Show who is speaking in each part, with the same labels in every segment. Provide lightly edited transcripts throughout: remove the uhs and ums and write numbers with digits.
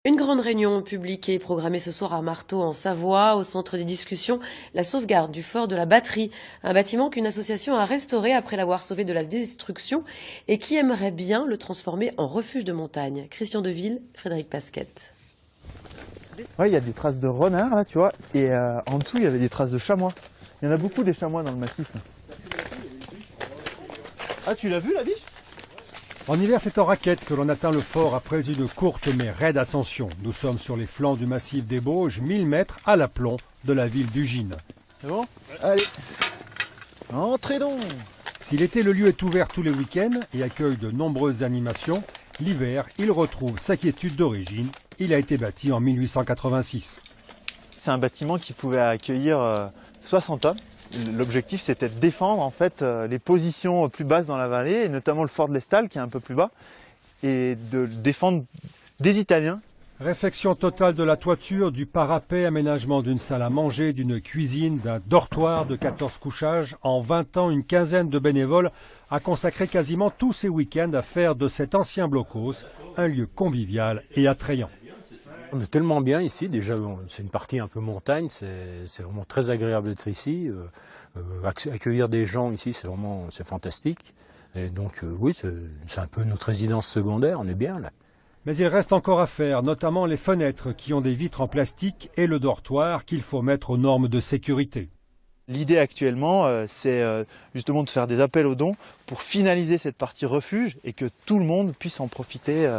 Speaker 1: Une grande réunion publique est programmée ce soir à Marteau en Savoie. Au centre des discussions, la sauvegarde du fort de la Batterie, un bâtiment qu'une association a restauré après l'avoir sauvé de la destruction et qui aimerait bien le transformer en refuge de montagne. Christian Deville, Frédéric Pasquette.
Speaker 2: Ouais, il y a des traces de renard là, tu vois, et en dessous il y avait des traces de chamois. Il y en a beaucoup des chamois dans le massif. Ah, tu l'as vu la biche?
Speaker 3: En hiver, c'est en raquette que l'on atteint le fort après une courte mais raide ascension. Nous sommes sur les flancs du massif des Bauges, 1000 mètres à l'aplomb de la ville d'Ugine.
Speaker 2: C'est bon? Allez, entrez donc!
Speaker 3: Si l'été, le lieu est ouvert tous les week-ends et accueille de nombreuses animations, l'hiver, il retrouve sa quiétude d'origine. Il a été bâti en 1886.
Speaker 2: C'est un bâtiment qui pouvait accueillir 60 hommes. L'objectif, c'était de défendre en fait les positions plus basses dans la vallée, et notamment le fort de l'Estal qui est un peu plus bas, et de le défendre des Italiens.
Speaker 3: Réfection totale de la toiture, du parapet, aménagement d'une salle à manger, d'une cuisine, d'un dortoir de 14 couchages. En 20 ans, une quinzaine de bénévoles a consacré quasiment tous ses week-ends à faire de cet ancien blocos un lieu convivial et attrayant.
Speaker 4: On est tellement bien ici, déjà c'est une partie un peu montagne, c'est vraiment très agréable d'être ici. Accueillir des gens ici, c'est fantastique. Et donc oui, c'est un peu notre résidence secondaire, on est bien là.
Speaker 3: Mais il reste encore à faire, notamment les fenêtres qui ont des vitres en plastique et le dortoir qu'il faut mettre aux normes de sécurité.
Speaker 2: L'idée actuellement, c'est justement de faire des appels aux dons pour finaliser cette partie refuge et que tout le monde puisse en profiter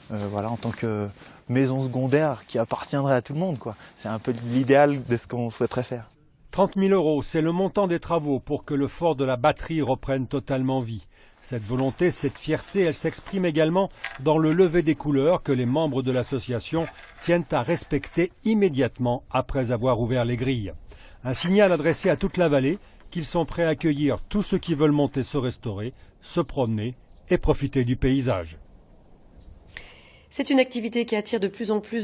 Speaker 2: voilà, en tant que maison secondaire qui appartiendrait à tout le monde, quoi. C'est un peu l'idéal de ce qu'on souhaiterait faire.
Speaker 3: 30 000 €, c'est le montant des travaux pour que le fort de la Batterie reprenne totalement vie. Cette volonté, cette fierté, elle s'exprime également dans le lever des couleurs que les membres de l'association tiennent à respecter immédiatement après avoir ouvert les grilles. Un signal adressé à toute la vallée qu'ils sont prêts à accueillir tous ceux qui veulent monter se restaurer, se promener et profiter du paysage.
Speaker 1: C'est une activité qui attire de plus en plus